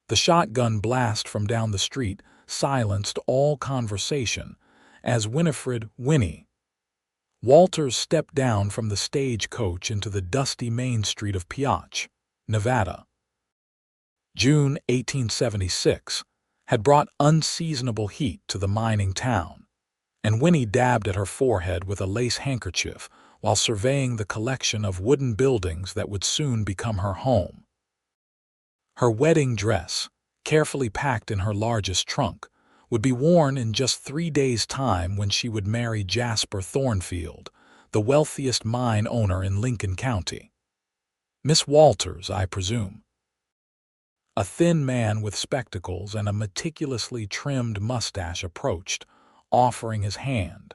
The shotgun blast from down the street silenced all conversation as Winnie Walters stepped down from the stagecoach into the dusty main street of Pioche, Nevada. June 1876 had brought unseasonable heat to the mining town, and Winnie dabbed at her forehead with a lace handkerchief while surveying the collection of wooden buildings that would soon become her home. Her wedding dress, carefully packed in her largest trunk, would be worn in just 3 days' time when she would marry Jasper Thornfield, the wealthiest mine owner in Lincoln County. Miss Walters, I presume. A thin man with spectacles and a meticulously trimmed mustache approached, offering his hand.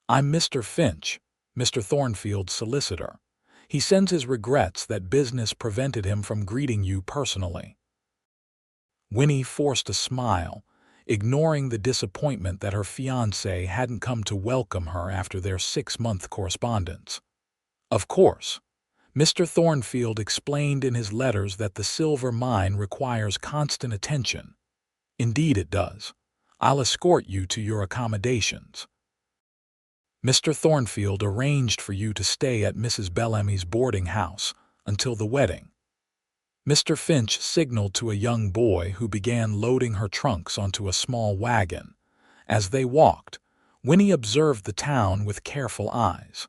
I'm Mr. Finch, Mr. Thornfield's solicitor. He sends his regrets that business prevented him from greeting you personally. Winnie forced a smile, ignoring the disappointment that her fiancé hadn't come to welcome her after their 6-month correspondence. Of course, Mr. Thornfield explained in his letters that the silver mine requires constant attention. Indeed it does. I'll escort you to your accommodations. Mr. Thornfield arranged for you to stay at Mrs. Bellamy's boarding house until the wedding. Mr. Finch signaled to a young boy who began loading her trunks onto a small wagon. As they walked, Winnie observed the town with careful eyes.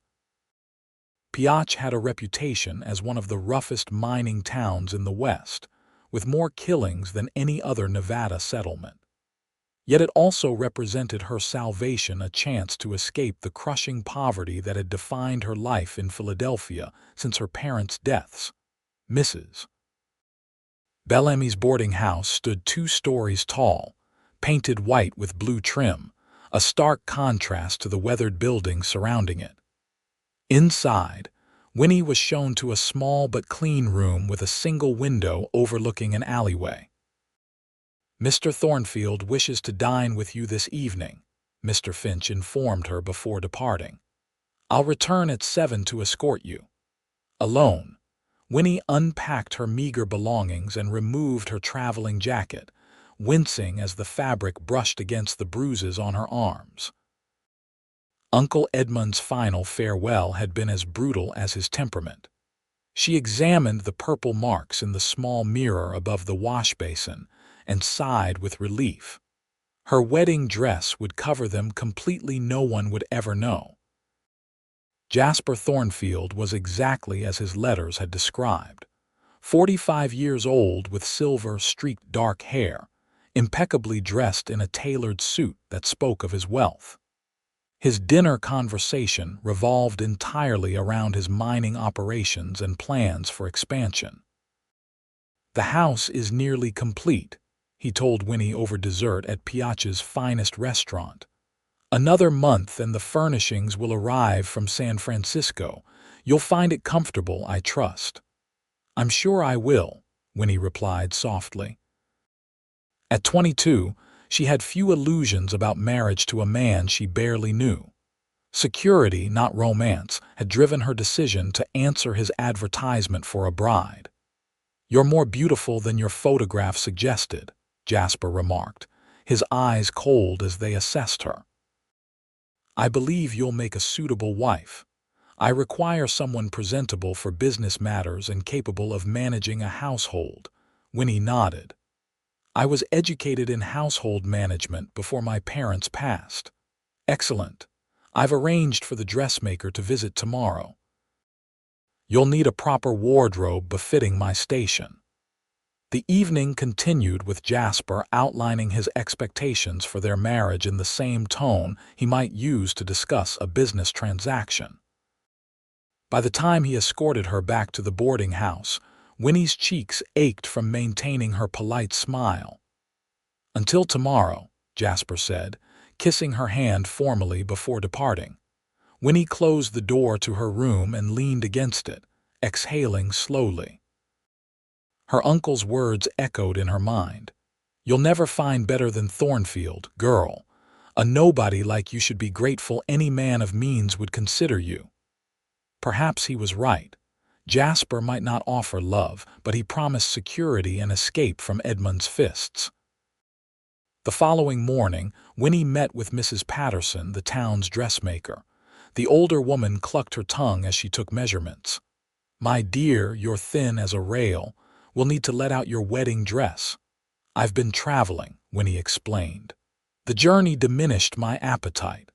Pioche had a reputation as one of the roughest mining towns in the West, with more killings than any other Nevada settlement. Yet it also represented her salvation, a chance to escape the crushing poverty that had defined her life in Philadelphia since her parents' deaths. Mrs. Bellamy's boarding house stood 2 stories tall, painted white with blue trim, a stark contrast to the weathered buildings surrounding it. Inside, Winnie was shown to a small but clean room with a single window overlooking an alleyway. Mr. Thornfield wishes to dine with you this evening, Mr. Finch informed her before departing. I'll return at 7 to escort you. Alone, Winnie unpacked her meager belongings and removed her traveling jacket, wincing as the fabric brushed against the bruises on her arms. Uncle Edmund's final farewell had been as brutal as his temperament. She examined the purple marks in the small mirror above the wash basin and sighed with relief. Her wedding dress would cover them completely, no one would ever know. Jasper Thornfield was exactly as his letters had described. 45 years old with silver-streaked dark hair, impeccably dressed in a tailored suit that spoke of his wealth. His dinner conversation revolved entirely around his mining operations and plans for expansion. The house is nearly complete, he told Winnie over dessert at Pioche's finest restaurant. Another month and the furnishings will arrive from San Francisco. You'll find it comfortable, I trust. I'm sure I will, Winnie replied softly. At 22, she had few illusions about marriage to a man she barely knew. Security, not romance, had driven her decision to answer his advertisement for a bride. You're more beautiful than your photograph suggested, Jasper remarked, his eyes cold as they assessed her. I believe you'll make a suitable wife. I require someone presentable for business matters and capable of managing a household. Winnie nodded. I was educated in household management before my parents passed. Excellent. I've arranged for the dressmaker to visit tomorrow. You'll need a proper wardrobe befitting my station. The evening continued with Jasper outlining his expectations for their marriage in the same tone he might use to discuss a business transaction. By the time he escorted her back to the boarding house, Winnie's cheeks ached from maintaining her polite smile. Until tomorrow, Jasper said, kissing her hand formally before departing. Winnie closed the door to her room and leaned against it, exhaling slowly. Her uncle's words echoed in her mind. You'll never find better than Thornfield, girl. A nobody like you should be grateful any man of means would consider you. Perhaps he was right. Jasper might not offer love, but he promised security and escape from Edmund's fists. The following morning, Winnie met with Mrs. Patterson, the town's dressmaker. The older woman clucked her tongue as she took measurements. "My dear, you're thin as a rail. We'll need to let out your wedding dress." "I've been traveling," Winnie explained. "The journey diminished my appetite."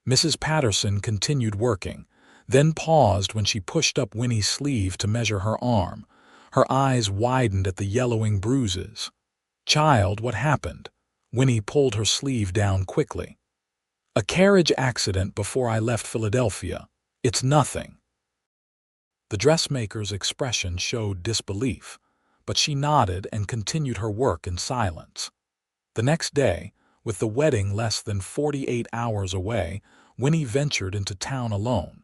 Mrs. Patterson continued working, then paused when she pushed up Winnie's sleeve to measure her arm. Her eyes widened at the yellowing bruises. "Child, what happened?" Winnie pulled her sleeve down quickly. "A carriage accident before I left Philadelphia. It's nothing." The dressmaker's expression showed disbelief, but she nodded and continued her work in silence. The next day, with the wedding less than 48 hours away, Winnie ventured into town alone.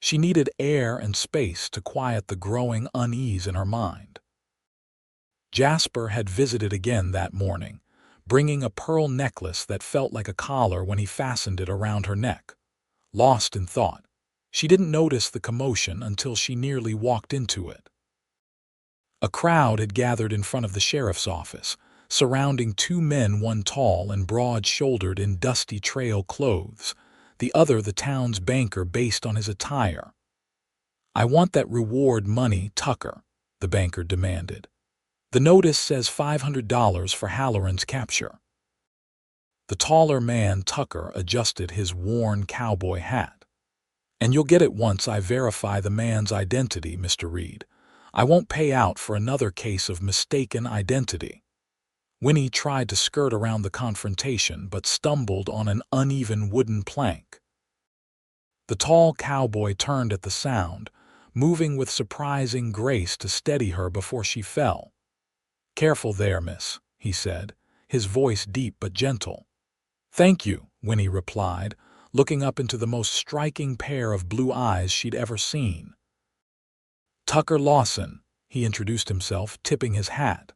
She needed air and space to quiet the growing unease in her mind. Jasper had visited again that morning, bringing a pearl necklace that felt like a collar when he fastened it around her neck. Lost in thought, she didn't notice the commotion until she nearly walked into it. A crowd had gathered in front of the sheriff's office, surrounding two men, one tall and broad-shouldered in dusty trail clothes, the other the town's banker based on his attire. "I want that reward money, Tucker," the banker demanded. "The notice says $500 for Halloran's capture." The taller man, Tucker, adjusted his worn cowboy hat. "And you'll get it once I verify the man's identity, Mr. Reed. I won't pay out for another case of mistaken identity." Winnie tried to skirt around the confrontation but stumbled on an uneven wooden plank. The tall cowboy turned at the sound, moving with surprising grace to steady her before she fell. "Careful there, miss," he said, his voice deep but gentle. "Thank you," Winnie replied, looking up into the most striking pair of blue eyes she'd ever seen. "Tucker Lawson," he introduced himself, tipping his hat.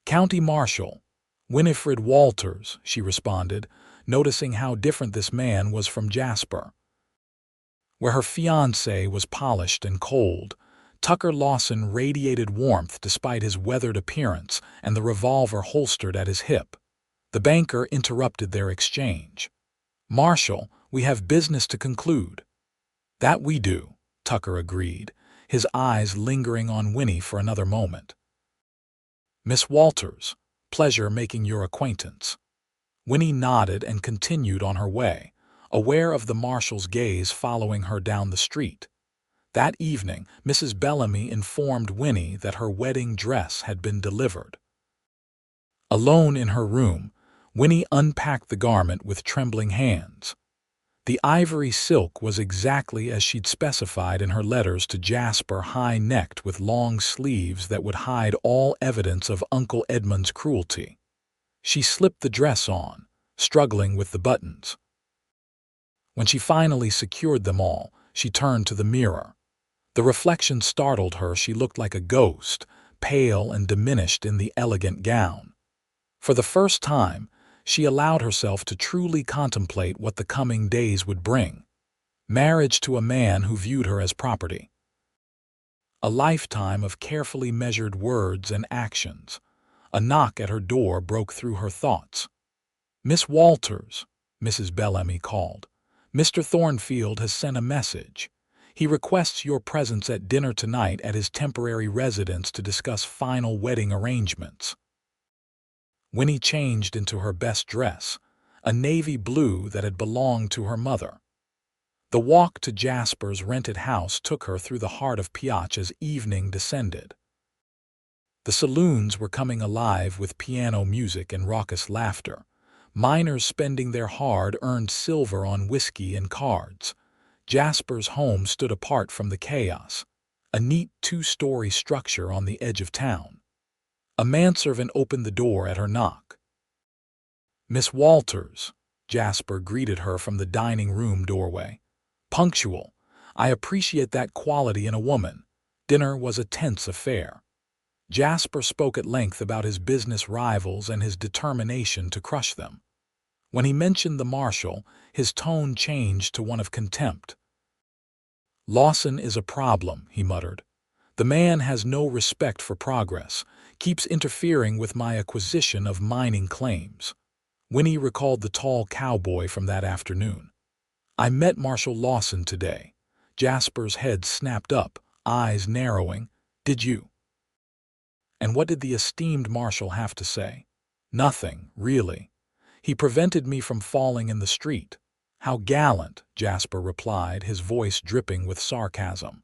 "County Marshal." "Winifred Walters," she responded, noticing how different this man was from Jasper. Where her fiancé was polished and cold, Tucker Lawson radiated warmth despite his weathered appearance and the revolver holstered at his hip. The banker interrupted their exchange. "Marshal, we have business to conclude." "That we do," Tucker agreed, his eyes lingering on Winnie for another moment. "Miss Walters, pleasure making your acquaintance." Winnie nodded and continued on her way, aware of the marshal's gaze following her down the street. That evening, Mrs. Bellamy informed Winnie that her wedding dress had been delivered. Alone in her room, Winnie unpacked the garment with trembling hands. The ivory silk was exactly as she'd specified in her letters to Jasper, high-necked with long sleeves that would hide all evidence of Uncle Edmund's cruelty. She slipped the dress on, struggling with the buttons. When she finally secured them all, she turned to the mirror. The reflection startled her. She looked like a ghost, pale and diminished in the elegant gown. For the first time, she allowed herself to truly contemplate what the coming days would bring. Marriage to a man who viewed her as property. A lifetime of carefully measured words and actions. A knock at her door broke through her thoughts. "Miss Walters," Mrs. Bellamy called. "Mr. Thornfield has sent a message. He requests your presence at dinner tonight at his temporary residence to discuss final wedding arrangements." Winnie changed into her best dress, a navy blue that had belonged to her mother. The walk to Jasper's rented house took her through the heart of Pioche as evening descended. The saloons were coming alive with piano music and raucous laughter, miners spending their hard-earned silver on whiskey and cards. Jasper's home stood apart from the chaos, a neat two-story structure on the edge of town. A manservant opened the door at her knock. "Miss Walters," Jasper greeted her from the dining room doorway. "Punctual. I appreciate that quality in a woman." Dinner was a tense affair. Jasper spoke at length about his business rivals and his determination to crush them. When he mentioned the marshal, his tone changed to one of contempt. "Lawson is a problem," he muttered. "The man has no respect for progress, keeps interfering with my acquisition of mining claims." Winnie recalled the tall cowboy from that afternoon. "I met Marshal Lawson today." Jasper's head snapped up, eyes narrowing. "Did you?" "And what did the esteemed marshal have to say?" "Nothing, really. He prevented me from falling in the street." "How gallant," Jasper replied, his voice dripping with sarcasm.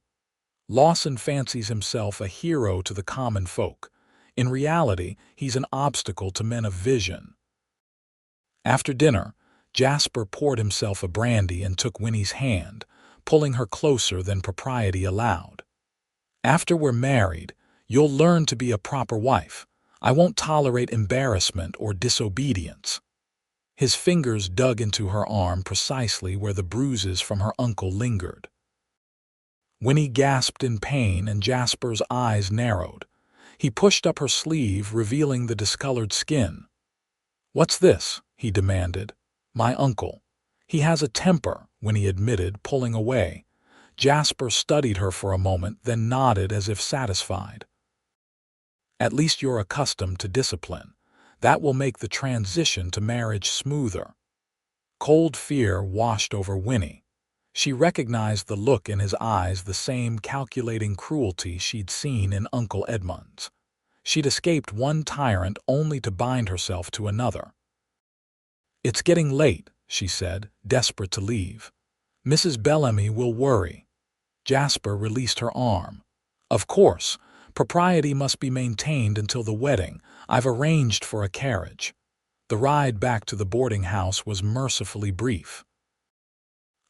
"Lawson fancies himself a hero to the common folk. In reality, he's an obstacle to men of vision." After dinner, Jasper poured himself a brandy and took Winnie's hand, pulling her closer than propriety allowed. "After we're married, you'll learn to be a proper wife. I won't tolerate embarrassment or disobedience." His fingers dug into her arm precisely where the bruises from her uncle lingered. Winnie gasped in pain and Jasper's eyes narrowed. He pushed up her sleeve, revealing the discolored skin. "What's this?" he demanded. "My uncle. He has a temper," Winnie admitted, pulling away. Jasper studied her for a moment, then nodded as if satisfied. "At least you're accustomed to discipline. That will make the transition to marriage smoother." Cold fear washed over Winnie. She recognized the look in his eyes, the same calculating cruelty she'd seen in Uncle Edmund's. She'd escaped one tyrant only to bind herself to another. "It's getting late," she said, desperate to leave. "Mrs. Bellamy will worry." Jasper released her arm. "Of course, propriety must be maintained until the wedding. I've arranged for a carriage." The ride back to the boarding house was mercifully brief.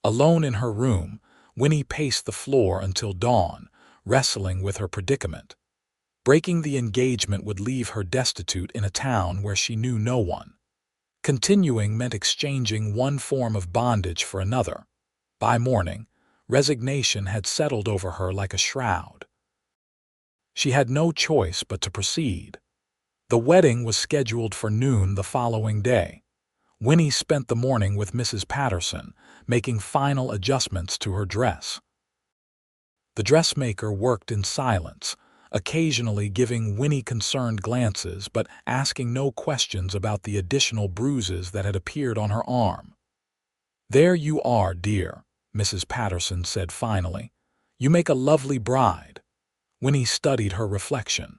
Alone in her room, Winnie paced the floor until dawn, wrestling with her predicament. Breaking the engagement would leave her destitute in a town where she knew no one. Continuing meant exchanging one form of bondage for another. By morning, resignation had settled over her like a shroud. She had no choice but to proceed. The wedding was scheduled for noon the following day. Winnie spent the morning with Mrs. Patterson, making final adjustments to her dress. The dressmaker worked in silence, occasionally giving Winnie concerned glances but asking no questions about the additional bruises that had appeared on her arm. "There you are, dear," Mrs. Patterson said finally. "You make a lovely bride." Winnie studied her reflection.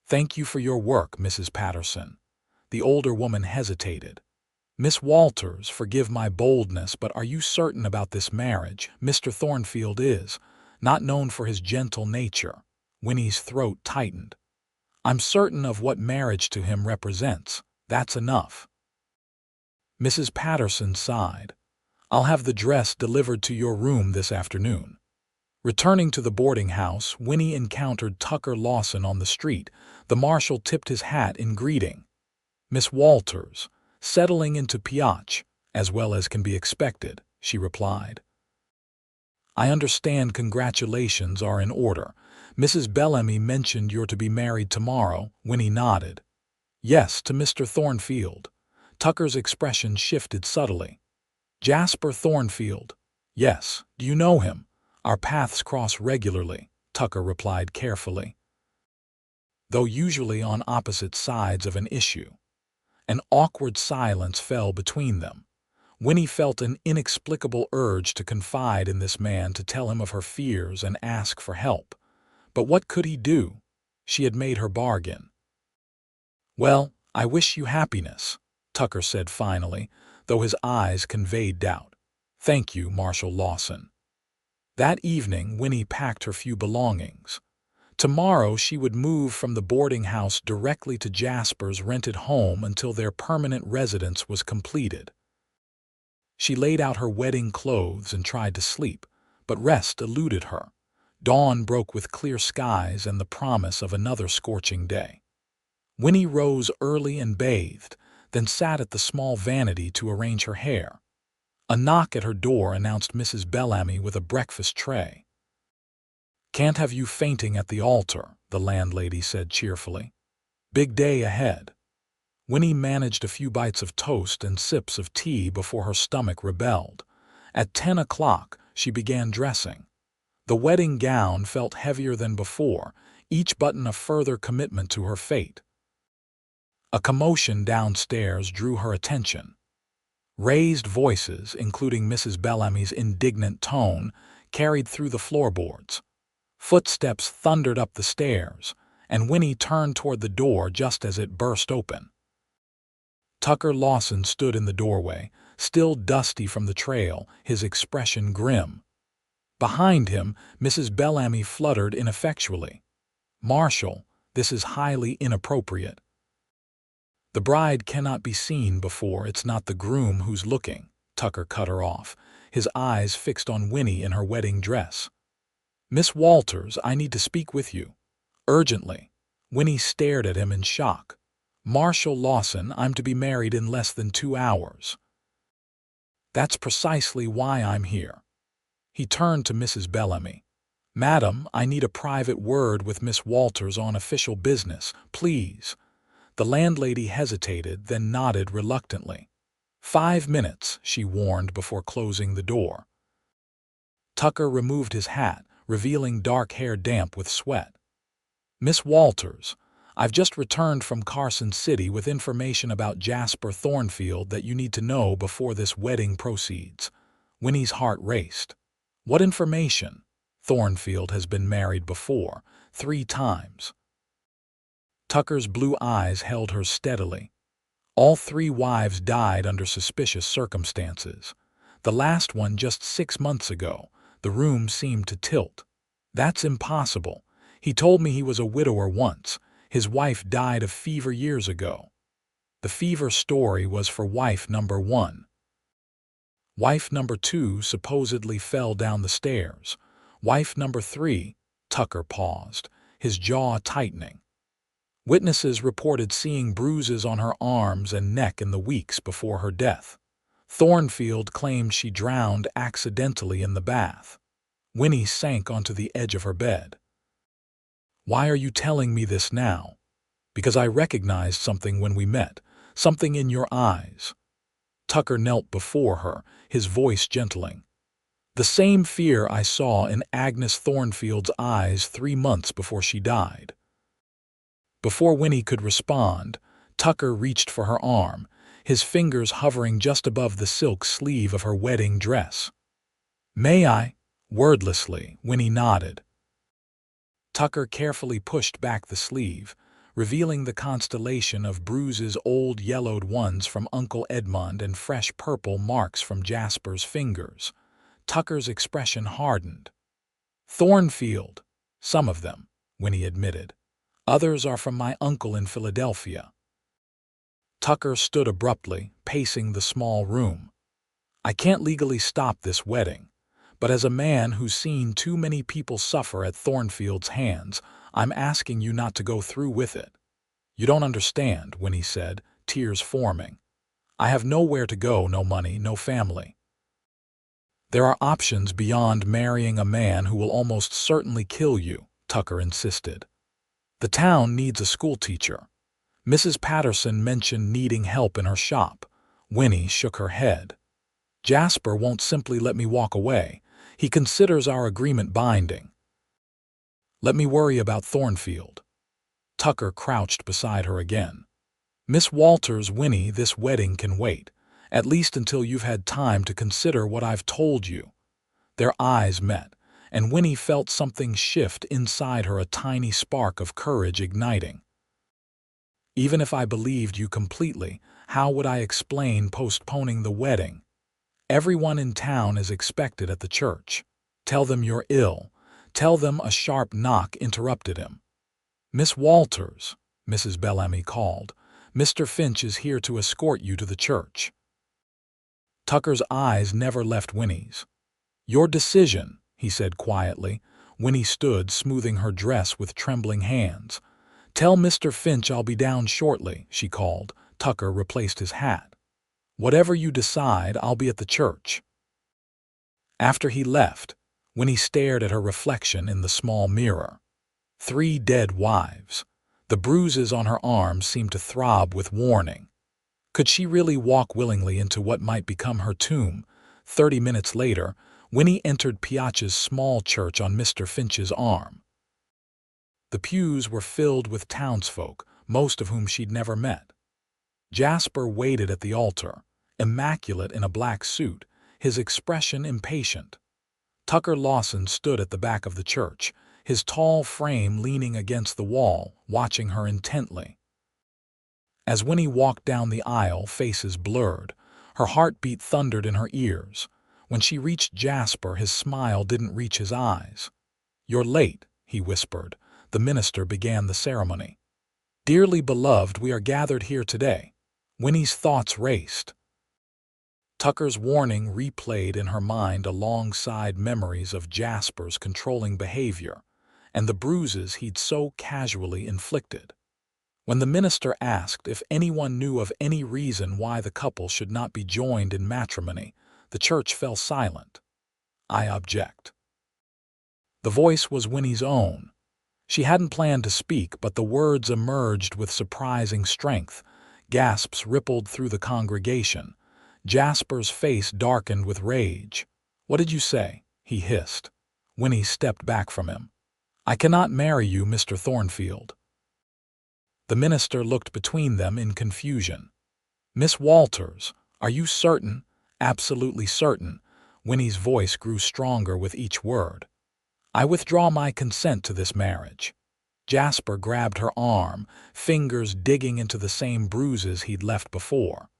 "Thank you for your work, Mrs. Patterson." The older woman hesitated. "Miss Walters, forgive my boldness, but are you certain about this marriage? Mr. Thornfield is not known for his gentle nature." Winnie's throat tightened. "I'm certain of what marriage to him represents. That's enough." Mrs. Patterson sighed. "I'll have the dress delivered to your room this afternoon." Returning to the boarding house, Winnie encountered Tucker Lawson on the street. The marshal tipped his hat in greeting. "Miss Walters, settling into Pioche, as well as can be expected," she replied. "I understand congratulations are in order. Mrs. Bellamy mentioned you're to be married tomorrow." Winnie nodded. "Yes, to Mr. Thornfield." Tucker's expression shifted subtly. "Jasper Thornfield." "Yes. Do you know him?" "Our paths cross regularly," Tucker replied carefully, though usually on opposite sides of an issue. An awkward silence fell between them. Winnie felt an inexplicable urge to confide in this man, to tell him of her fears and ask for help. But what could he do? She had made her bargain. "Well, I wish you happiness," Tucker said finally, though his eyes conveyed doubt. "Thank you, Marshal Lawson." That evening, Winnie packed her few belongings. Tomorrow she would move from the boarding house directly to Jasper's rented home until their permanent residence was completed. She laid out her wedding clothes and tried to sleep, but rest eluded her. Dawn broke with clear skies and the promise of another scorching day. Winnie rose early and bathed, then sat at the small vanity to arrange her hair. A knock at her door announced Mrs. Bellamy with a breakfast tray. "Can't have you fainting at the altar," the landlady said cheerfully. "Big day ahead." Winnie managed a few bites of toast and sips of tea before her stomach rebelled. At 10 o'clock, she began dressing. The wedding gown felt heavier than before, each button a further commitment to her fate. A commotion downstairs drew her attention. Raised voices, including Mrs. Bellamy's indignant tone, carried through the floorboards. Footsteps thundered up the stairs, and Winnie turned toward the door just as it burst open. Tucker Lawson stood in the doorway, still dusty from the trail, his expression grim. Behind him, Mrs. Bellamy fluttered ineffectually. "Marshal, this is highly inappropriate." "The bride cannot be seen before it's not the groom who's looking," Tucker cut her off, his eyes fixed on Winnie in her wedding dress. "Miss Walters, I need to speak with you. Urgently." Winnie stared at him in shock. "Marshal Lawson, I'm to be married in less than 2 hours." "That's precisely why I'm here." He turned to Mrs. Bellamy. "Madam, I need a private word with Miss Walters on official business, please." The landlady hesitated, then nodded reluctantly. 5 minutes, she warned before closing the door. Tucker removed his hat, revealing dark hair damp with sweat. "Miss Walters, I've just returned from Carson City with information about Jasper Thornfield that you need to know before this wedding proceeds." Winnie's heart raced. "What information?" "Thornfield has been married before, 3 times. Tucker's blue eyes held her steadily. "All 3 wives died under suspicious circumstances. The last one just 6 months ago." The room seemed to tilt. "That's impossible. He told me he was a widower once. His wife died of fever years ago." The fever story was for wife number 1. Wife number 2 supposedly fell down the stairs. Wife number 3, Tucker paused, his jaw tightening. Witnesses reported seeing bruises on her arms and neck in the weeks before her death. Thornfield claimed she drowned accidentally in the bath. Winnie sank onto the edge of her bed. "Why are you telling me this now?" "Because I recognized something when we met, something in your eyes." Tucker knelt before her, his voice gentling. "The same fear I saw in Agnes Thornfield's eyes 3 months before she died." Before Winnie could respond, Tucker reached for her arm, his fingers hovering just above the silk sleeve of her wedding dress. "May I?" Wordlessly, Winnie nodded. Tucker carefully pushed back the sleeve, revealing the constellation of Bruises, old yellowed ones from Uncle Edmund and fresh purple marks from Jasper's fingers. Tucker's expression hardened. "Thornfield, some of them," Winnie admitted. "Others are from my uncle in Philadelphia." Tucker stood abruptly, pacing the small room. "I can't legally stop this wedding, but as a man who's seen too many people suffer at Thornfield's hands, I'm asking you not to go through with it." "You don't understand," Winnie said, tears forming. "I have nowhere to go, no money, no family." "There are options beyond marrying a man who will almost certainly kill you," Tucker insisted. "The town needs a schoolteacher." Mrs. Patterson mentioned needing help in her shop. Winnie shook her head. "Jasper won't simply let me walk away. He considers our agreement binding." "Let me worry about Thornfield." Tucker crouched beside her again. "Miss Walters, Winnie, this wedding can wait, at least until you've had time to consider what I've told you." Their eyes met, and Winnie felt something shift inside her, a tiny spark of courage igniting. "Even if I believed you completely, how would I explain postponing the wedding? Everyone in town is expected at the church. Tell them you're ill. Tell them." A sharp knock interrupted him. "Miss Walters," Mrs. Bellamy called, "Mr. Finch is here to escort you to the church." Tucker's eyes never left Winnie's. "Your decision," he said quietly. Winnie stood, smoothing her dress with trembling hands. "Tell Mr. Finch I'll be down shortly," she called. Tucker replaced his hat. "Whatever you decide, I'll be at the church." After he left, Winnie stared at her reflection in the small mirror. 3 dead wives. The bruises on her arms seemed to throb with warning. Could she really walk willingly into what might become her tomb? 30 minutes later, Winnie entered Pioche's small church on Mr. Finch's arm. The pews were filled with townsfolk, most of whom she'd never met. Jasper waited at the altar, immaculate in a black suit, his expression impatient. Tucker Lawson stood at the back of the church, his tall frame leaning against the wall, watching her intently. As Winnie walked down the aisle, faces blurred, her heartbeat thundered in her ears. When she reached Jasper, his smile didn't reach his eyes. "You're late," he whispered. The minister began the ceremony. "Dearly beloved, we are gathered here today." Winnie's thoughts raced. Tucker's warning replayed in her mind alongside memories of Jasper's controlling behavior and the bruises he'd so casually inflicted. When the minister asked if anyone knew of any reason why the couple should not be joined in matrimony, the church fell silent. "I object." The voice was Winnie's own. She hadn't planned to speak, but the words emerged with surprising strength. Gasps rippled through the congregation. Jasper's face darkened with rage. "What did you say?" he hissed. Winnie stepped back from him. "I cannot marry you, Mr. Thornfield." The minister looked between them in confusion. "Miss Walters, are you certain?" "Absolutely certain." Winnie's voice grew stronger with each word. "I withdraw my consent to this marriage." Jasper grabbed her arm, fingers digging into the same bruises he'd left before.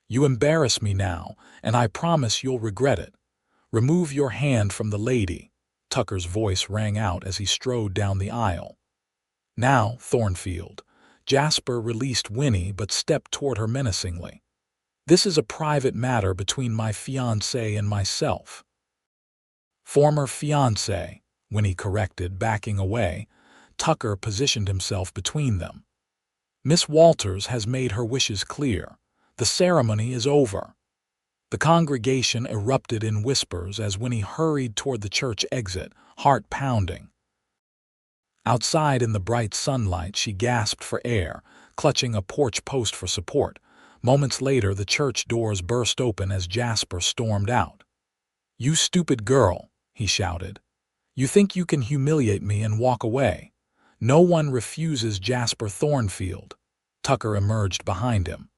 "You embarrass me now, and I promise you'll regret it. Remove your hand from the lady." Tucker's voice rang out as he strode down the aisle. "Now, Thornfield." Jasper released Winnie but stepped toward her menacingly. "This is a private matter between my fiancé and myself." "Former fiancé," Winnie corrected, backing away. Tucker positioned himself between them. "Miss Walters has made her wishes clear. The ceremony is over." The congregation erupted in whispers as Winnie hurried toward the church exit, heart pounding. Outside in the bright sunlight, she gasped for air, clutching a porch post for support. Moments later, the church doors burst open as Jasper stormed out. "You stupid girl," he shouted. "You think you can humiliate me and walk away? No one refuses Jasper Thornfield." Tucker emerged behind him.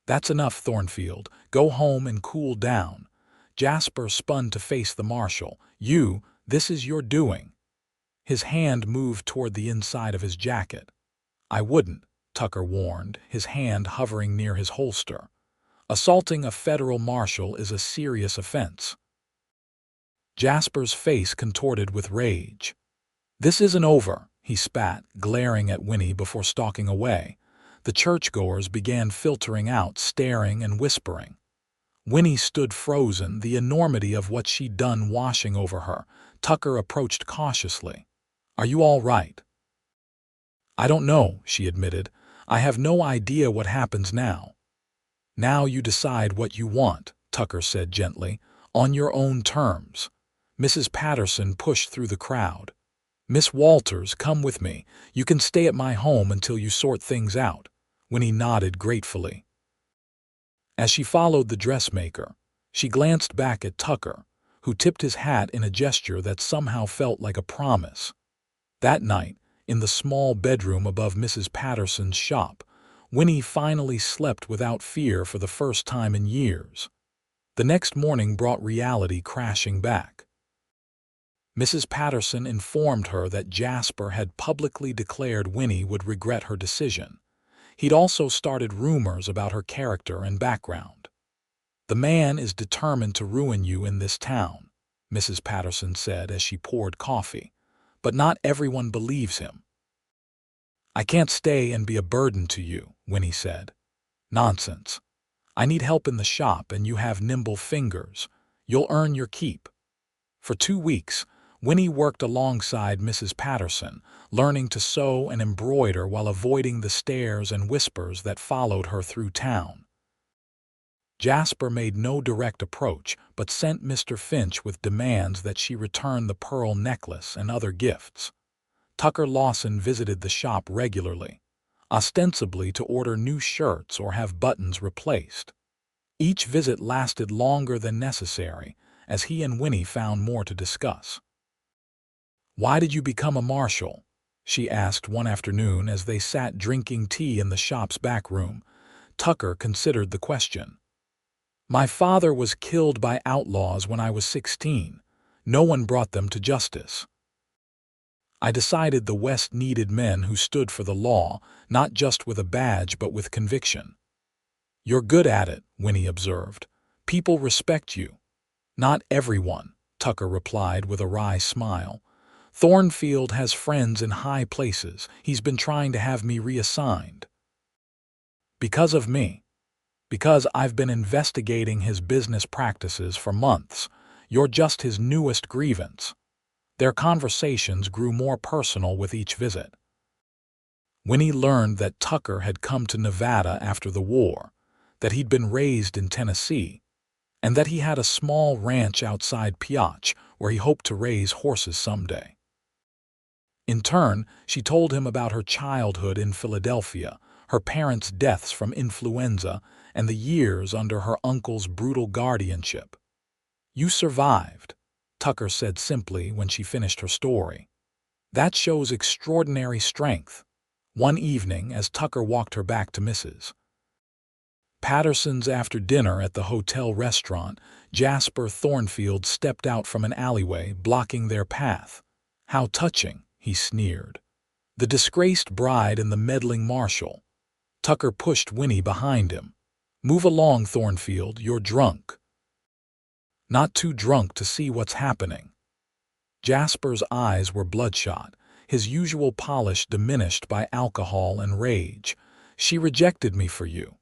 "That's enough, Thornfield. Go home and cool down." Jasper spun to face the marshal. This is your doing." His hand moved toward the inside of his jacket. "I wouldn't," Tucker warned, his hand hovering near his holster. "Assaulting a federal marshal is a serious offense." Jasper's face contorted with rage. "This isn't over," he spat, glaring at Winnie before stalking away. The churchgoers began filtering out, staring and whispering. Winnie stood frozen, the enormity of what she'd done washing over her. Tucker approached cautiously. "Are you all right?" "I don't know," she admitted. "I have no idea what happens now." "Now you decide what you want," Tucker said gently, "on your own terms." Mrs. Patterson pushed through the crowd. "Miss Walters, come with me. You can stay at my home until you sort things out." Winnie nodded gratefully. As she followed the dressmaker, she glanced back at Tucker, who tipped his hat in a gesture that somehow felt like a promise. That night, in the small bedroom above Mrs. Patterson's shop, Winnie finally slept without fear for the first time in years. The next morning brought reality crashing back. Mrs. Patterson informed her that Jasper had publicly declared Winnie would regret her decision. He'd also started rumors about her character and background. "The man is determined to ruin you in this town," Mrs. Patterson said as she poured coffee. "But not everyone believes him." "I can't stay and be a burden to you," Winnie said. "Nonsense. I need help in the shop and you have nimble fingers. You'll earn your keep." For 2 weeks, Winnie worked alongside Mrs. Patterson, learning to sew and embroider while avoiding the stares and whispers that followed her through town. Jasper made no direct approach, but sent Mr. Finch with demands that she return the pearl necklace and other gifts. Tucker Lawson visited the shop regularly, ostensibly to order new shirts or have buttons replaced. Each visit lasted longer than necessary, as he and Winnie found more to discuss. "Why did you become a marshal?" she asked one afternoon as they sat drinking tea in the shop's back room. Tucker considered the question. "My father was killed by outlaws when I was 16. No one brought them to justice. I decided the West needed men who stood for the law, not just with a badge but with conviction." "You're good at it," Winnie observed. "People respect you." "Not everyone," Tucker replied with a wry smile. "Thornfield has friends in high places. He's been trying to have me reassigned." "Because of me?" "Because I've been investigating his business practices for months. You're just his newest grievance." Their conversations grew more personal with each visit. Winnie learned that Tucker had come to Nevada after the war, that he'd been raised in Tennessee, and that he had a small ranch outside Pioche where he hoped to raise horses someday. In turn, she told him about her childhood in Philadelphia, her parents' deaths from influenza, and the years under her uncle's brutal guardianship. "You survived," Tucker said simply when she finished her story. "That shows extraordinary strength." One evening, as Tucker walked her back to Mrs. Patterson's after dinner at the hotel restaurant, Jasper Thornfield stepped out from an alleyway, blocking their path. "How touching," he sneered. "The disgraced bride and the meddling marshal." Tucker pushed Winnie behind him. "Move along, Thornfield, you're drunk." "Not too drunk to see what's happening." Jasper's eyes were bloodshot, his usual polish diminished by alcohol and rage. "She rejected me for you.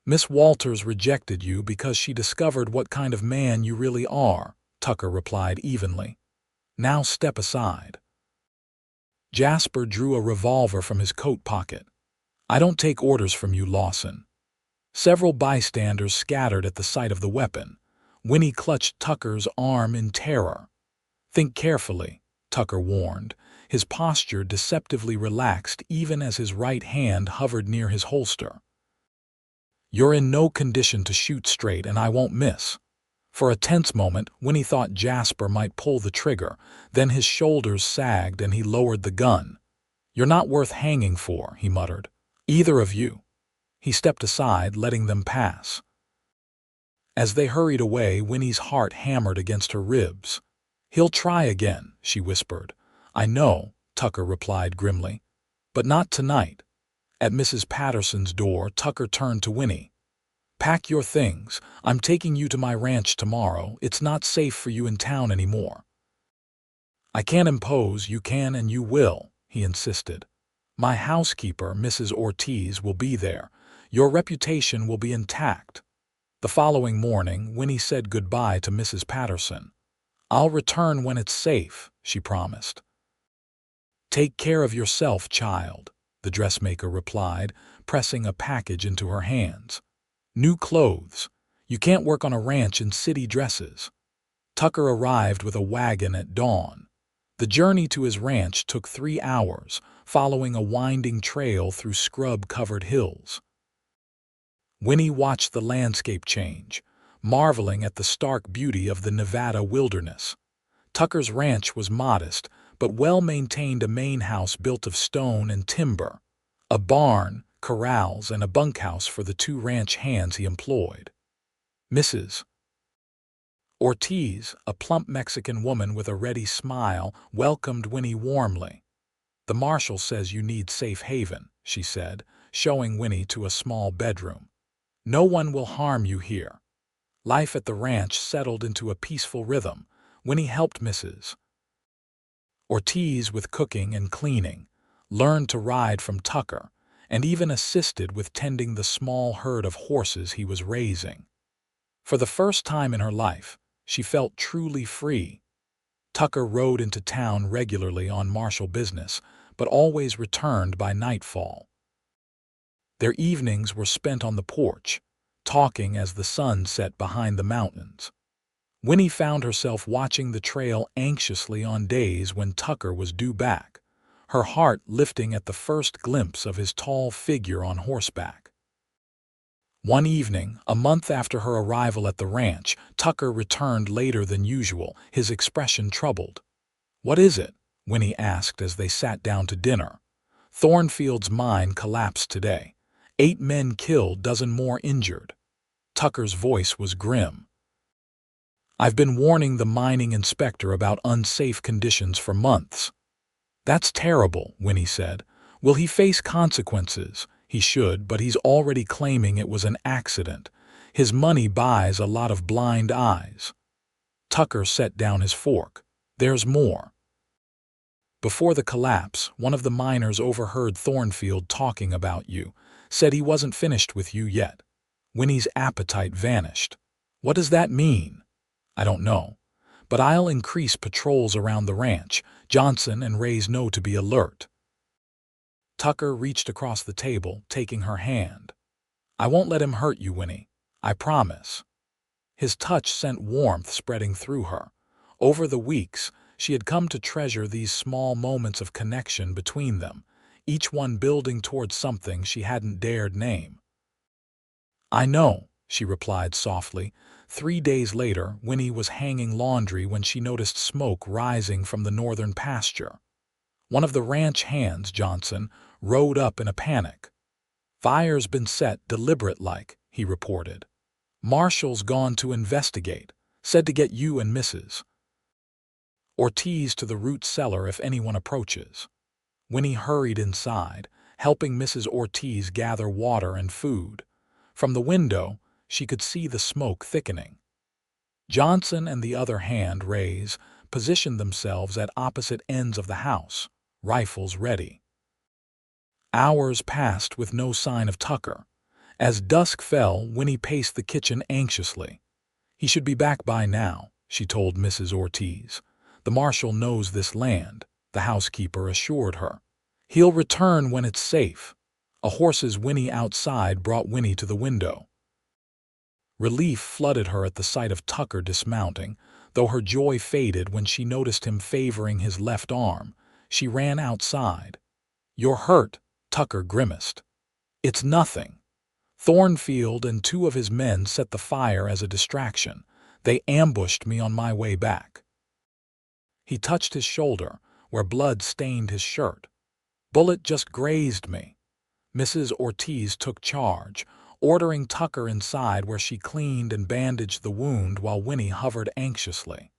Miss Walters rejected you because she discovered what kind of man you really are," Tucker replied evenly. "Now step aside." Jasper drew a revolver from his coat pocket. "I don't take orders from you, Lawson." Several bystanders scattered at the sight of the weapon. Winnie clutched Tucker's arm in terror. "Think carefully," Tucker warned, his posture deceptively relaxed even as his right hand hovered near his holster. "You're in no condition to shoot straight, and I won't miss." For a tense moment, Winnie thought Jasper might pull the trigger. Then his shoulders sagged and he lowered the gun. "You're not worth hanging for," he muttered. "Either of you." He stepped aside, letting them pass. As they hurried away, Winnie's heart hammered against her ribs. "He'll try again," she whispered. "I know," Tucker replied grimly. "But not tonight." At Mrs. Patterson's door, Tucker turned to Winnie. "Pack your things. I'm taking you to my ranch tomorrow. It's not safe for you in town anymore." "I can't impose, you can and you will," he insisted. "My housekeeper, Mrs. Ortiz, will be there. Your reputation will be intact." The following morning, Winnie said goodbye to Mrs. Patterson. "I'll return when it's safe," she promised. "Take care of yourself, child," the dressmaker replied, pressing a package into her hands. "New clothes. You can't work on a ranch in city dresses." Tucker arrived with a wagon at dawn. The journey to his ranch took 3 hours, following a winding trail through scrub-covered hills. Winnie watched the landscape change, marveling at the stark beauty of the Nevada wilderness. Tucker's ranch was modest, but well-maintained, a main house built of stone and timber, a barn, corrals, and a bunkhouse for the 2 ranch hands he employed. Mrs. Ortiz, a plump Mexican woman with a ready smile, welcomed Winnie warmly. "The marshal says you need safe haven," she said, showing Winnie to a small bedroom. "No one will harm you here." Life at the ranch settled into a peaceful rhythm. Winnie helped Mrs. Ortiz with cooking and cleaning, learned to ride from Tucker, and even assisted with tending the small herd of horses he was raising. For the first time in her life, she felt truly free. Tucker rode into town regularly on marshal business, but always returned by nightfall. Their evenings were spent on the porch, talking as the sun set behind the mountains. Winnie found herself watching the trail anxiously on days when Tucker was due back, her heart lifting at the first glimpse of his tall figure on horseback. One evening, a month after her arrival at the ranch, Tucker returned later than usual, his expression troubled. "What is it?" Winnie asked as they sat down to dinner. "Thornfield's mine collapsed today. 8 men killed, dozen more injured." Tucker's voice was grim. "I've been warning the mining inspector about unsafe conditions for months." "That's terrible," Winnie said. "Will he face consequences?" "He should, but he's already claiming it was an accident. His money buys a lot of blind eyes." Tucker set down his fork. "There's more. Before the collapse, one of the miners overheard Thornfield talking about you, said he wasn't finished with you yet." Winnie's appetite vanished. "What does that mean?" "I don't know. But I'll increase patrols around the ranch. Johnson and Ray's know to be alert." Tucker reached across the table, taking her hand. "I won't let him hurt you, Winnie. I promise." His touch sent warmth spreading through her. Over the weeks, she had come to treasure these small moments of connection between them, each one building towards something she hadn't dared name. "I know," she replied softly. 3 days later, Winnie was hanging laundry when she noticed smoke rising from the northern pasture. One of the ranch hands, Johnson, rode up in a panic. "Fire's been set, deliberate-like," he reported. "Marshal's gone to investigate, said to get you and Mrs. Ortiz to the root cellar if anyone approaches." Winnie hurried inside, helping Mrs. Ortiz gather water and food. From the window, she could see the smoke thickening. Johnson and the other hand, Rays, positioned themselves at opposite ends of the house, rifles ready. Hours passed with no sign of Tucker. As dusk fell, Winnie paced the kitchen anxiously. "He should be back by now," she told Mrs. Ortiz. "The marshal knows this land," the housekeeper assured her. "He'll return when it's safe." A horse's whinny outside brought Winnie to the window. Relief flooded her at the sight of Tucker dismounting, though her joy faded when she noticed him favoring his left arm. She ran outside. "You're hurt," Tucker grimaced. "It's nothing." "Thornfield and 2 of his men set the fire as a distraction. They ambushed me on my way back." He touched his shoulder, where blood stained his shirt. "Bullet just grazed me." Mrs. Ortiz took charge, ordering Tucker inside where she cleaned and bandaged the wound while Winnie hovered anxiously.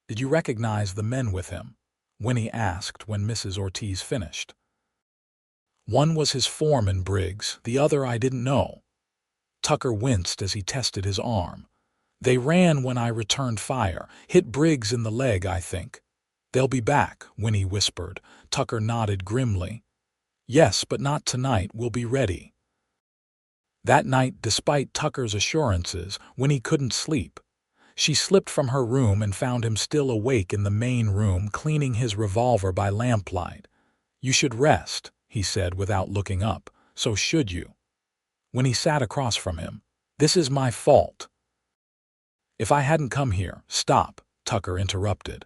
"Did you recognize the men with him?" Winnie asked when Mrs. Ortiz finished. "One was his foreman, Briggs, the other I didn't know." Tucker winced as he tested his arm. "They ran when I returned fire, hit Briggs in the leg, I think." "They'll be back," Winnie whispered. Tucker nodded grimly. "Yes, but not tonight. We'll be ready." That night, despite Tucker's assurances, Winnie couldn't sleep. She slipped from her room and found him still awake in the main room, cleaning his revolver by lamplight. "You should rest," he said without looking up. "So should you." Winnie sat across from him. "This is my fault." "If I hadn't come here—" "Stop," Tucker interrupted.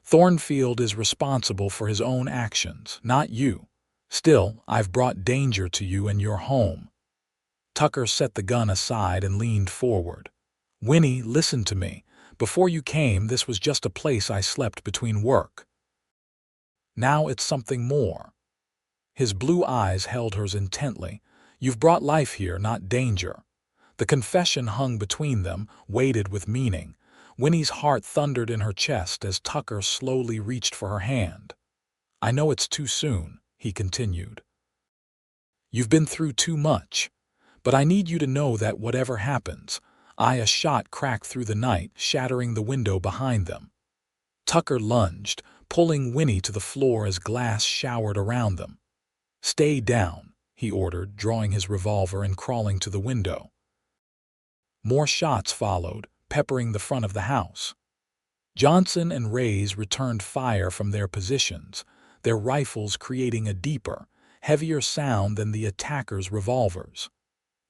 "Thornfield is responsible for his own actions, not you. Still, I've brought danger to you and your home." Tucker set the gun aside and leaned forward. "Winnie, listen to me. Before you came, this was just a place I slept between work. Now it's something more." His blue eyes held hers intently. "You've brought life here, not danger." The confession hung between them, weighted with meaning. Winnie's heart thundered in her chest as Tucker slowly reached for her hand. "I know it's too soon," he continued. "You've been through too much. But I need you to know that whatever happens," a shot cracked through the night, shattering the window behind them. Tucker lunged, pulling Winnie to the floor as glass showered around them. "Stay down," he ordered, drawing his revolver and crawling to the window. More shots followed, peppering the front of the house. Johnson and Rays returned fire from their positions, their rifles creating a deeper, heavier sound than the attackers' revolvers.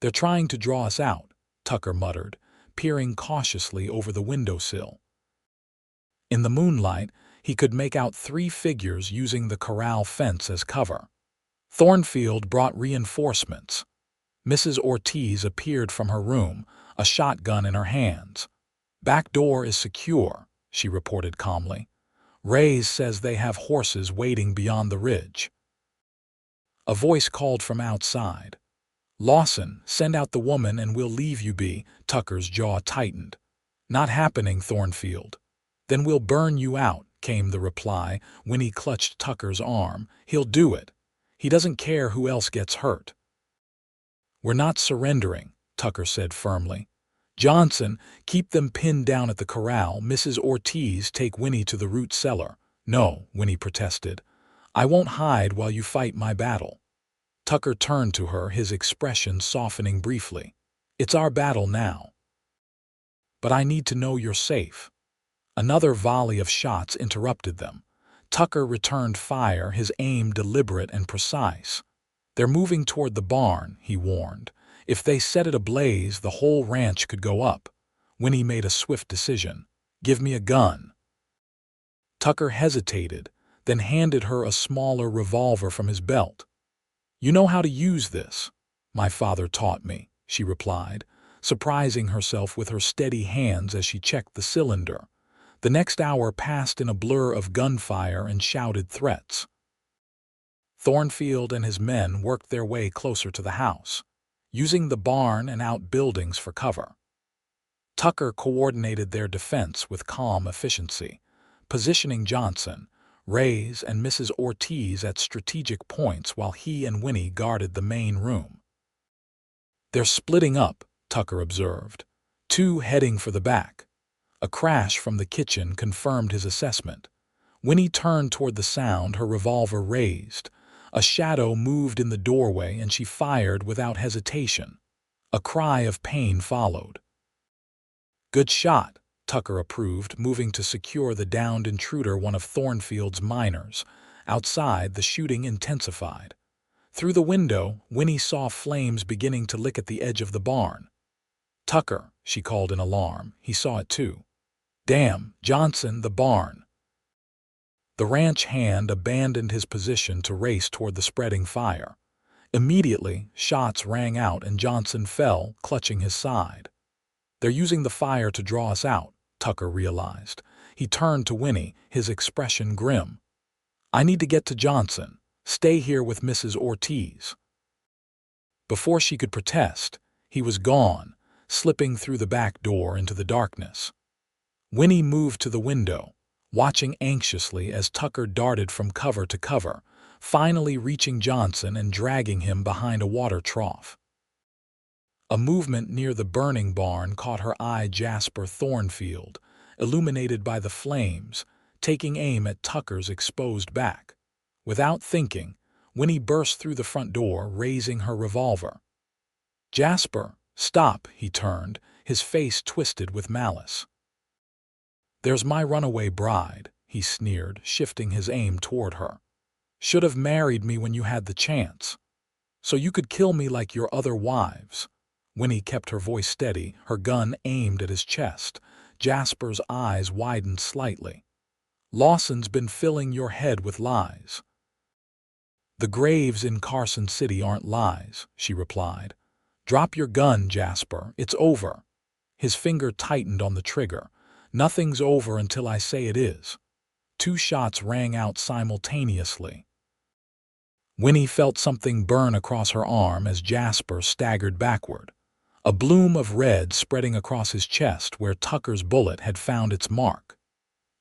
"They're trying to draw us out," Tucker muttered, peering cautiously over the windowsill. In the moonlight, he could make out 3 figures using the corral fence as cover. Thornfield brought reinforcements. Mrs. Ortiz appeared from her room, a shotgun in her hands. "Back door is secure," she reported calmly. "Reyes says they have horses waiting beyond the ridge." A voice called from outside. "Lawson, send out the woman and we'll leave you be." Tucker's jaw tightened. "Not happening, Thornfield." "Then we'll burn you out," came the reply. Winnie clutched Tucker's arm. "He'll do it. He doesn't care who else gets hurt." "We're not surrendering," Tucker said firmly. "Johnson, keep them pinned down at the corral. Mrs. Ortiz, take Winnie to the root cellar." "No," Winnie protested. "I won't hide while you fight my battle." Tucker turned to her, his expression softening briefly. "It's our battle now. But I need to know you're safe." Another volley of shots interrupted them. Tucker returned fire, his aim deliberate and precise. "They're moving toward the barn," he warned. "If they set it ablaze, the whole ranch could go up." Winnie made a swift decision. "Give me a gun." Tucker hesitated, then handed her a smaller revolver from his belt. "You know how to use this." "My father taught me," she replied, surprising herself with her steady hands as she checked the cylinder. The next hour passed in a blur of gunfire and shouted threats. Thornfield and his men worked their way closer to the house, using the barn and outbuildings for cover. Tucker coordinated their defense with calm efficiency, positioning Johnson, Reyes, and Mrs. Ortiz at strategic points while he and Winnie guarded the main room. "They're splitting up," Tucker observed, "two heading for the back." A crash from the kitchen confirmed his assessment. Winnie turned toward the sound, her revolver raised. A shadow moved in the doorway and she fired without hesitation. A cry of pain followed. "Good shot," Tucker approved, moving to secure the downed intruder, one of Thornfield's miners. Outside, the shooting intensified. Through the window, Winnie saw flames beginning to lick at the edge of the barn. "Tucker," she called in alarm. He saw it too. "Damn, Johnson, the barn." The ranch hand abandoned his position to race toward the spreading fire. Immediately, shots rang out and Johnson fell, clutching his side. "They're using the fire to draw us out," Tucker realized. He turned to Winnie, his expression grim. "I need to get to Johnson. Stay here with Mrs. Ortiz." Before she could protest, he was gone, slipping through the back door into the darkness. Winnie moved to the window, watching anxiously as Tucker darted from cover to cover, finally reaching Johnson and dragging him behind a water trough. A movement near the burning barn caught her eye. Jasper Thornfield, illuminated by the flames, taking aim at Tucker's exposed back. Without thinking, Winnie burst through the front door, raising her revolver. "Jasper, stop!" He turned, his face twisted with malice. "There's my runaway bride," he sneered, shifting his aim toward her. "Should have married me when you had the chance. So you could kill me like your other wives." Winnie kept her voice steady, her gun aimed at his chest. Jasper's eyes widened slightly. "Lawson's been filling your head with lies." "The graves in Carson City aren't lies," she replied. "Drop your gun, Jasper. It's over." His finger tightened on the trigger. "Nothing's over until I say it is." Two shots rang out simultaneously. Winnie felt something burn across her arm as Jasper staggered backward, a bloom of red spreading across his chest where Tucker's bullet had found its mark.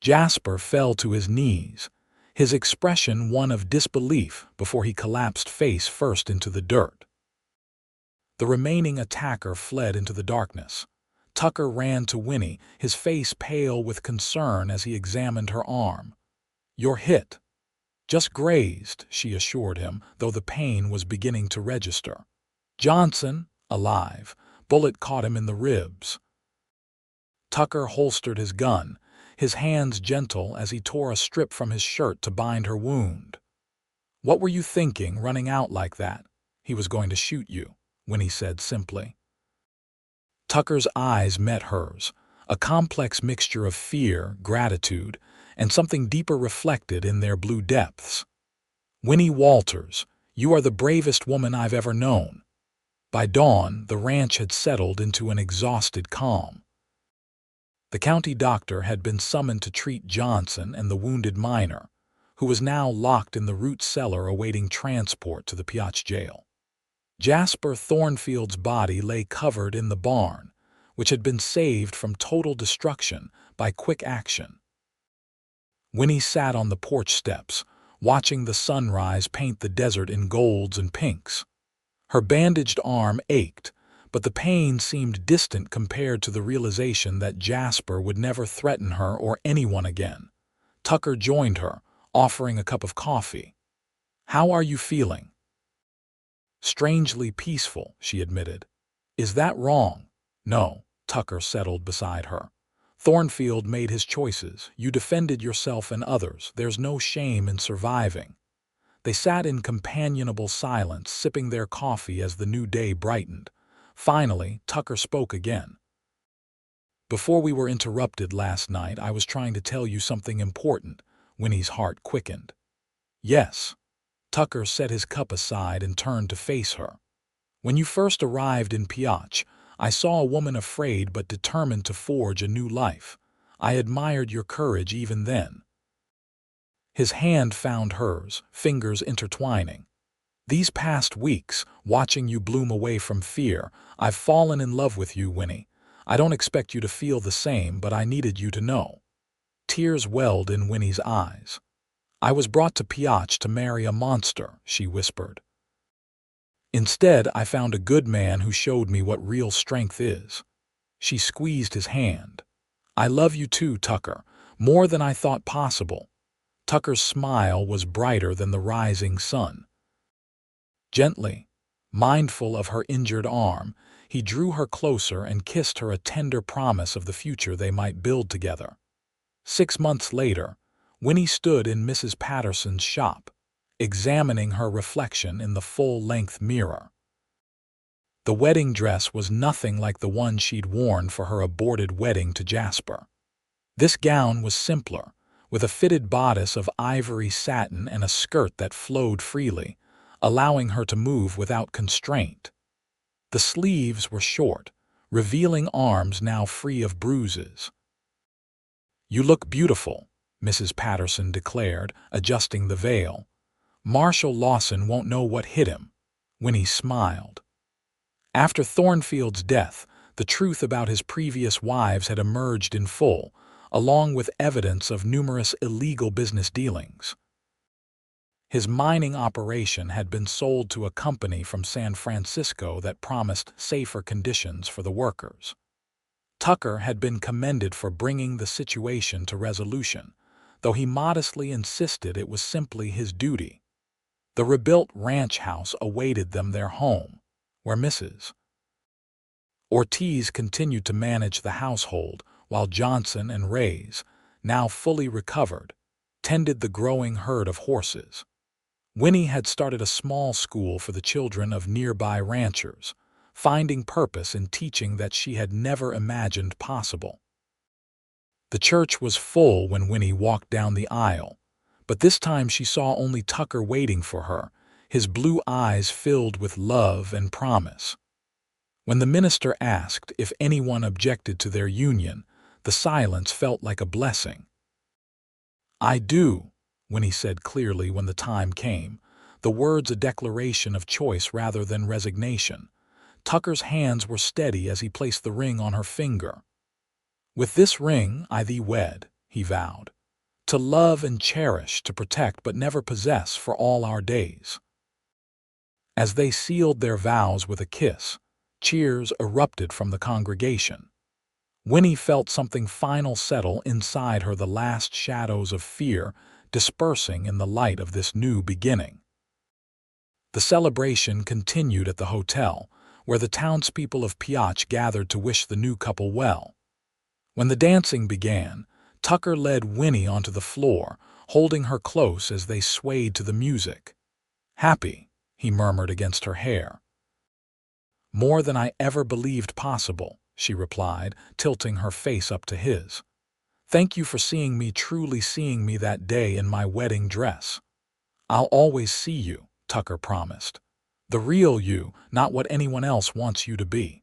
Jasper fell to his knees, his expression one of disbelief before he collapsed face first into the dirt. The remaining attacker fled into the darkness. Tucker ran to Winnie, his face pale with concern as he examined her arm. "You're hit." "Just grazed," she assured him, though the pain was beginning to register. "Johnson, alive. Bullet caught him in the ribs." Tucker holstered his gun, his hands gentle as he tore a strip from his shirt to bind her wound. "What were you thinking, running out like that?" "He was going to shoot you," Winnie said simply. Tucker's eyes met hers, a complex mixture of fear, gratitude, and something deeper reflected in their blue depths. "Winnie Walters, you are the bravest woman I've ever known." By dawn, the ranch had settled into an exhausted calm. The county doctor had been summoned to treat Johnson and the wounded miner, who was now locked in the root cellar awaiting transport to the Pioche jail. Jasper Thornfield's body lay covered in the barn, which had been saved from total destruction by quick action. Winnie sat on the porch steps, watching the sunrise paint the desert in golds and pinks. Her bandaged arm ached, but the pain seemed distant compared to the realization that Jasper would never threaten her or anyone again. Tucker joined her, offering a cup of coffee. "How are you feeling?" "Strangely peaceful," she admitted. "Is that wrong?" "No," Tucker settled beside her. "Thornfield made his choices. You defended yourself and others. There's no shame in surviving." They sat in companionable silence, sipping their coffee as the new day brightened. Finally, Tucker spoke again. "Before we were interrupted last night, I was trying to tell you something important." Winnie's heart quickened. "Yes." Tucker set his cup aside and turned to face her. "When you first arrived in Pioche, I saw a woman afraid but determined to forge a new life. I admired your courage even then." His hand found hers, fingers intertwining. "These past weeks, watching you bloom away from fear, I've fallen in love with you, Winnie. I don't expect you to feel the same, but I needed you to know." Tears welled in Winnie's eyes. "I was brought to Pioche to marry a monster," she whispered. "Instead, I found a good man who showed me what real strength is." She squeezed his hand. "I love you too, Tucker, more than I thought possible." Tucker's smile was brighter than the rising sun. Gently, mindful of her injured arm, he drew her closer and kissed her, a tender promise of the future they might build together. 6 months later, Winnie stood in Mrs. Patterson's shop, examining her reflection in the full-length mirror. The wedding dress was nothing like the one she'd worn for her aborted wedding to Jasper. This gown was simpler, with a fitted bodice of ivory satin and a skirt that flowed freely, allowing her to move without constraint. The sleeves were short, revealing arms now free of bruises. "You look beautiful," Mrs. Patterson declared, adjusting the veil. "Marshal Lawson won't know what hit him." Winnie smiled. After Thornfield's death, the truth about his previous wives had emerged in full, along with evidence of numerous illegal business dealings. His mining operation had been sold to a company from San Francisco that promised safer conditions for the workers. Tucker had been commended for bringing the situation to resolution, though he modestly insisted it was simply his duty. The rebuilt ranch house awaited them their home, where Mrs. Ortiz continued to manage the household, while Johnson and Reyes, now fully recovered, tended the growing herd of horses. Winnie had started a small school for the children of nearby ranchers, finding purpose in teaching that she had never imagined possible. The church was full when Winnie walked down the aisle, but this time she saw only Tucker waiting for her, his blue eyes filled with love and promise. When the minister asked if anyone objected to their union, the silence felt like a blessing. "I do," Winnie said clearly when the time came, the words a declaration of choice rather than resignation. Tucker's hands were steady as he placed the ring on her finger. "With this ring I thee wed," he vowed, "to love and cherish, to protect but never possess for all our days." As they sealed their vows with a kiss, cheers erupted from the congregation. Winnie felt something final settle inside her, the last shadows of fear dispersing in the light of this new beginning. The celebration continued at the hotel, where the townspeople of Pioche gathered to wish the new couple well. When the dancing began, Tucker led Winnie onto the floor, holding her close as they swayed to the music. "Happy," he murmured against her hair. "More than I ever believed possible," she replied, tilting her face up to his. "Thank you for seeing me, truly seeing me that day in my wedding dress." "I'll always see you," Tucker promised. The real you, not what anyone else wants you to be.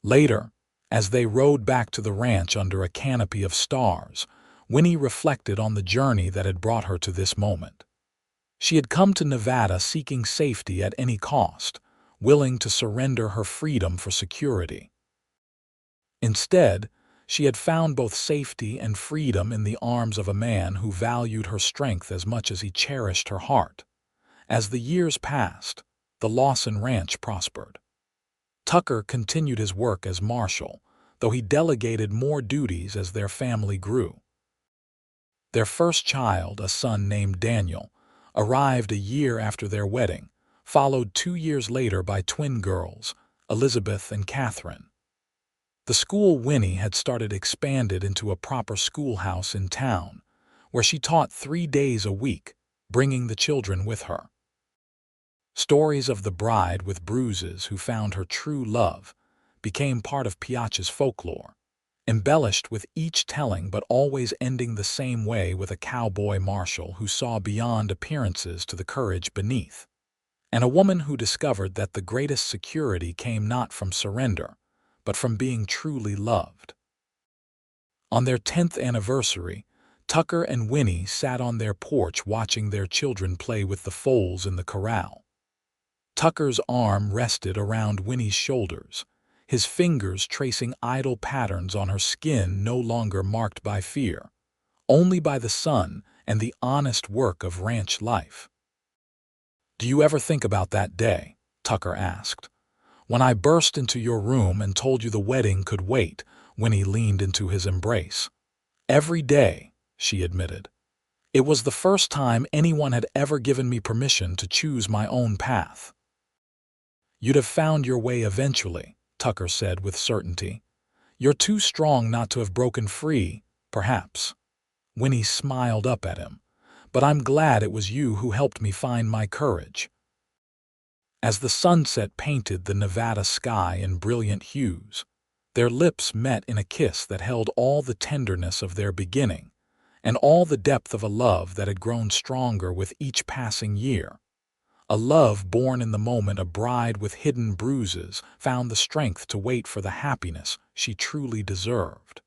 Later, as they rode back to the ranch under a canopy of stars, Winnie reflected on the journey that had brought her to this moment. She had come to Nevada seeking safety at any cost, willing to surrender her freedom for security. Instead, she had found both safety and freedom in the arms of a man who valued her strength as much as he cherished her heart. As the years passed, the Lawson ranch prospered. Tucker continued his work as marshal, though he delegated more duties as their family grew. Their first child, a son named Daniel, arrived a year after their wedding, followed 2 years later by twin girls, Elizabeth and Catherine. The school Winnie had started expanded into a proper schoolhouse in town, where she taught 3 days a week, bringing the children with her. Stories of the bride with bruises who found her true love became part of Pioche's folklore, embellished with each telling but always ending the same way with a cowboy marshal who saw beyond appearances to the courage beneath, and a woman who discovered that the greatest security came not from surrender, but from being truly loved. On their 10th anniversary, Tucker and Winnie sat on their porch watching their children play with the foals in the corral. Tucker's arm rested around Winnie's shoulders, his fingers tracing idle patterns on her skin no longer marked by fear, only by the sun and the honest work of ranch life. "Do you ever think about that day?" Tucker asked. "When I burst into your room and told you the wedding could wait," Winnie leaned into his embrace. "Every day," she admitted. "It was the first time anyone had ever given me permission to choose my own path." "You'd have found your way eventually," Tucker said with certainty. "You're too strong not to have broken free, perhaps." Winnie smiled up at him. "But I'm glad it was you who helped me find my courage." As the sunset painted the Nevada sky in brilliant hues, their lips met in a kiss that held all the tenderness of their beginning and all the depth of a love that had grown stronger with each passing year. A love born in the moment a bride with hidden bruises found the strength to wait for the happiness she truly deserved.